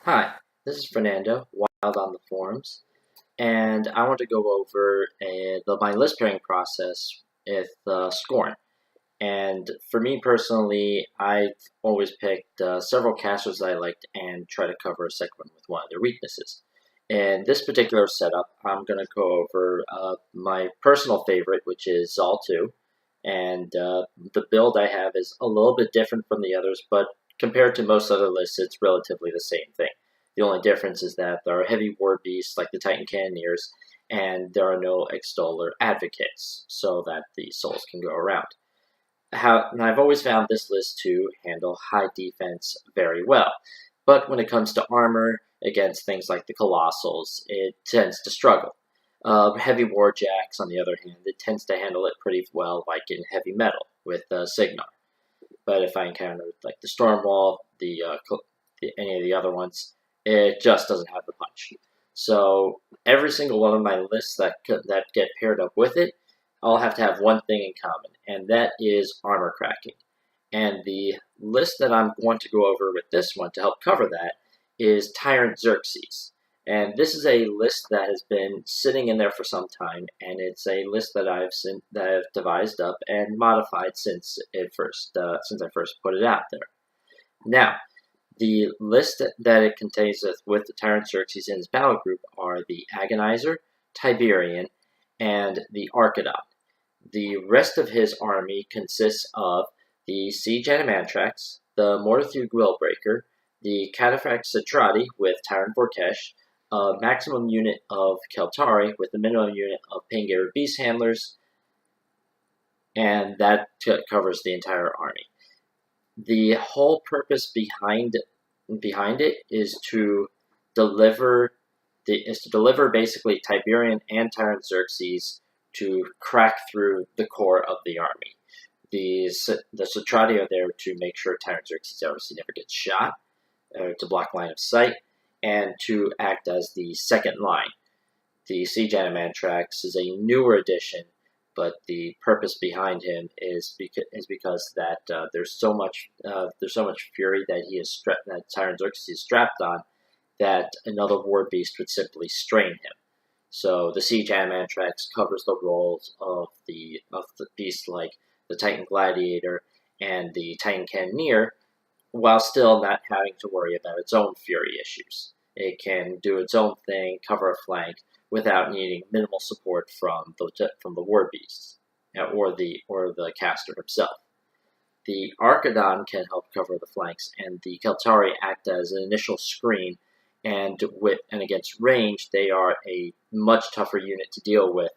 Hi, this is Fernando, Wild on the Forums, and I want to go over my list pairing process with Scorn. And for me personally, I've always picked several casters that I liked and try to cover a second one with one of their weaknesses. In this particular setup, I'm going to go over my personal favorite, which is Zaal2. And the build I have is a little bit different from the others, but compared to most other lists, it's relatively the same thing. The only difference is that there are heavy war beasts like the Titan Cannoneers, and there are no Extoller advocates, so that the souls can go around. And I've always found this list to handle high defense very well, but when it comes to armor against things like the Colossals, it tends to struggle. Heavy Warjacks, on the other hand, it tends to handle it pretty well, like in heavy metal with Signar. But if I encounter like the Stormwall, any of the other ones, it just doesn't have the punch. So every single one of my lists that get paired up with it, I'll have to have one thing in common, and that is armor cracking. And the list that I'm going to go over with this one to help cover that is Tyrant Xerxis. And this is a list that has been sitting in there for some time, and it's a list that I've devised up and modified since I first put it out there. Now, the list that it contains with the Tyrant Xerxis in his battle group are the Agonizer, Tiberion, and the Archidon. The rest of his army consists of the Siege Animantarax, the Mortar Willbreaker, the Karax Cetrati with Tyrant Vorkesh, a maximum unit of Keltarii with a minimum unit of Paingiver Beast Handlers, and that covers the entire army. The whole purpose behind it is to deliver basically Tiberion and Tyrant Xerxis to crack through the core of the army. The Cetrati are there to make sure Tyrant Xerxis obviously never gets shot, to block line of sight, and to act as the second line. The Siege Animantarax is a newer addition, but the purpose behind him is because that there's so much fury that Tyrant Xerxis is strapped on that another war beast would simply strain him. So the Siege Animantarax covers the roles of the beasts like the Titan Gladiator and the Titan Cannoneer, while still not having to worry about its own fury issues. It can do its own thing, cover a flank, without needing minimal support from the war beasts or the caster himself. The Archidon can help cover the flanks, and the Keltarii act as an initial screen. And against range, they are a much tougher unit to deal with.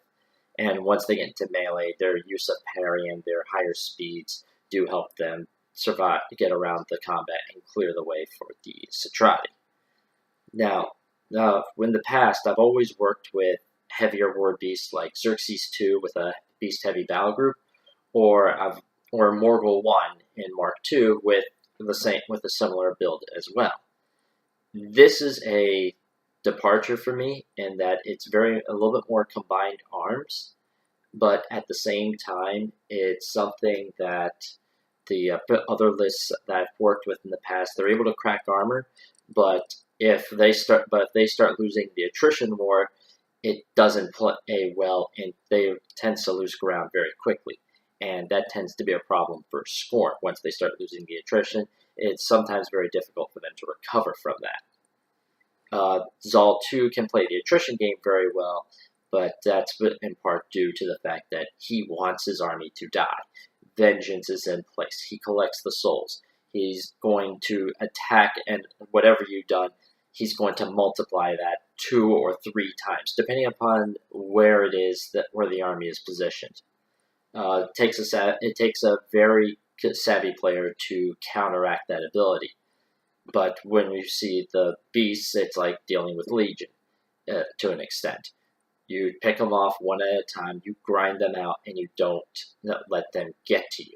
And once they get into melee, their use of parry and their higher speeds do help them survive, get around the combat, and clear the way for the Cetrati. Now, in the past, I've always worked with heavier war beasts like Xerxis 2 with a beast-heavy battle group, or Morgul 1 in Mark 2 with a similar build as well. This is a departure for me in that it's a little bit more combined arms, but at the same time, it's something that the other lists that I've worked with in the past, they're able to crack armor, but if they start losing the attrition war, it doesn't play well, and they tend to lose ground very quickly. And that tends to be a problem for Scorn. Once they start losing the attrition, it's sometimes very difficult for them to recover from that. Zaal2 can play the attrition game very well, but that's in part due to the fact that he wants his army to die. Vengeance is in place. He collects the souls. He's going to attack, and whatever you've done, he's going to multiply that 2 or 3 times, depending upon where it is where the army is positioned. It takes a very savvy player to counteract that ability. But when you see the beasts, it's like dealing with Legion to an extent. You pick them off one at a time, you grind them out, and you don't let them get to you.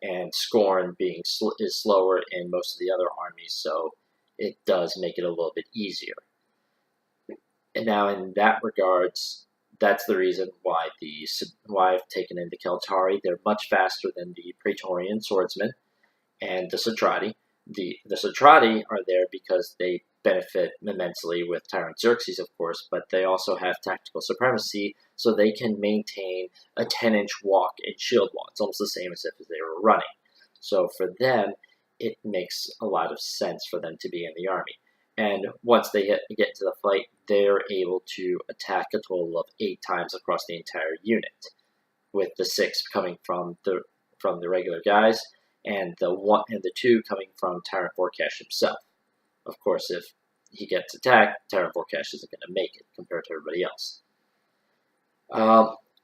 And Scorn is slower in most of the other armies, so it does make it a little bit easier. And now in that regards, that's the reason why I've taken in the Keltarii. They're much faster than the Praetorian Swordsmen and the Cetrati, The Cetrati are there because they benefit immensely with Tyrant Xerxis, of course, but they also have tactical supremacy, so they can maintain a 10-inch walk and shield wall. It's almost the same as if they were running. So for them, it makes a lot of sense for them to be in the army. And once they get into the fight, they're able to attack a total of 8 times across the entire unit, with the 6 coming from the regular guys, and the 2 coming from Tyrant Vorkesh himself. Of course, if he gets attacked, Tyrant Vorkesh isn't going to make it compared to everybody else.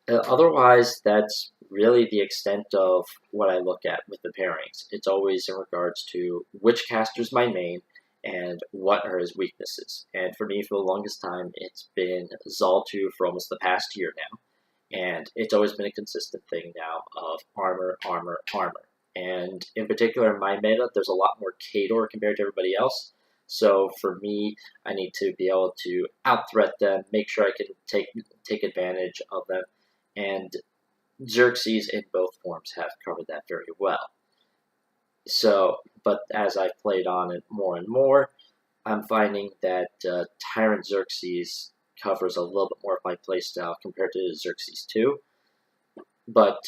Otherwise, that's really the extent of what I look at with the pairings. It's always in regards to which caster's my main and what are his weaknesses. And for me, for the longest time, it's been Zaal2 for almost the past year now. And it's always been a consistent thing now of armor, armor, armor. And in particular, in my meta, there's a lot more Khador compared to everybody else. So for me, I need to be able to out-threat them, make sure I can take advantage of them. And Xerxes in both forms have covered that very well. So, but as I've played on it more and more, I'm finding that Tyrant Xerxis covers a little bit more of my playstyle compared to Xerxes 2. But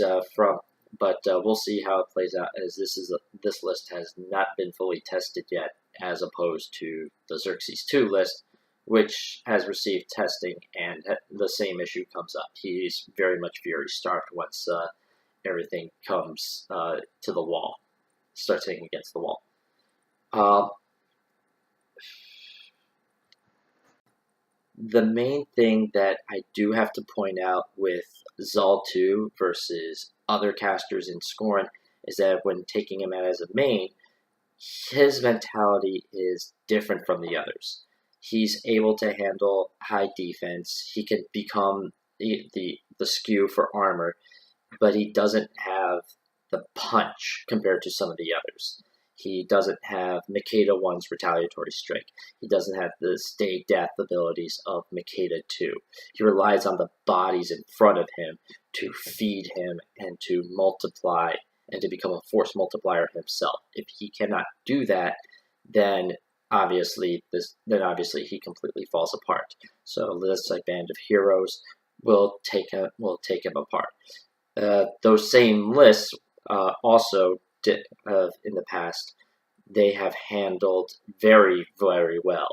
we'll see how it plays out, as this list has not been fully tested yet, as opposed to the Xerxes 2 list, which has received testing, and the same issue comes up. He's very much Fury starved once everything comes to the wall, starts hitting against the wall. The main thing that I do have to point out with Zaal2 versus other casters in Scorn is that when taking him out as a main, his mentality is different from the others. He's able to handle high defense. He can become the skew for armor, but he doesn't have the punch compared to some of the others. He doesn't have Makeda 1's Retaliatory Strike. He doesn't have the Stay Death abilities of Makeda 2. He relies on the bodies in front of him to feed him and to multiply and to become a force multiplier himself. If he cannot do that, then obviously he completely falls apart. So this band of heroes will take him apart. Those same lists also in the past, they have handled very, very well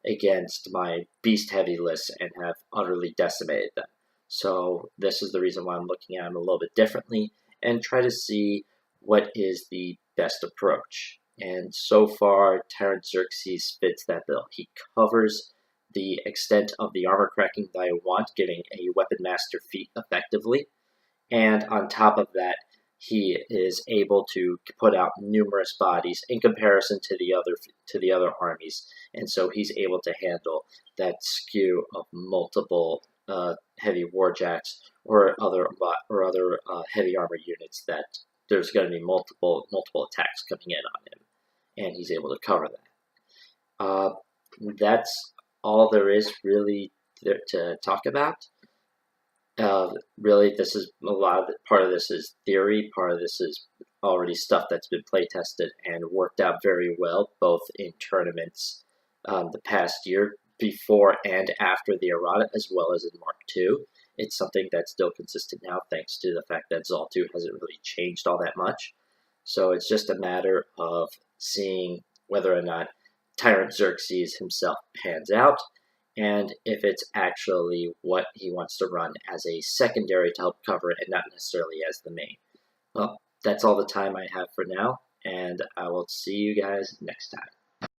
against my beast heavy lists and have utterly decimated them. So this is the reason why I'm looking at them a little bit differently and try to see what is the best approach. And so far, Tyrant Xerxis fits that bill. He covers the extent of the armor cracking that I want, giving a Weapon Master feat effectively. And on top of that, he is able to put out numerous bodies in comparison to the other armies, and so he's able to handle that skew of multiple heavy warjacks or other heavy armor units that there's going to be multiple attacks coming in on him, and he's able to cover that. That's all there is really to talk about. Really, this is part of this is theory, part of this is already stuff that's been play tested and worked out very well, both in tournaments the past year, before and after the errata, as well as in Mark II. It's something that's still consistent now, thanks to the fact that Zaal2 hasn't really changed all that much. So it's just a matter of seeing whether or not Tyrant Xerxis himself pans out, and if it's actually what he wants to run as a secondary to help cover it and not necessarily as the main. Well, that's all the time I have for now, and I will see you guys next time.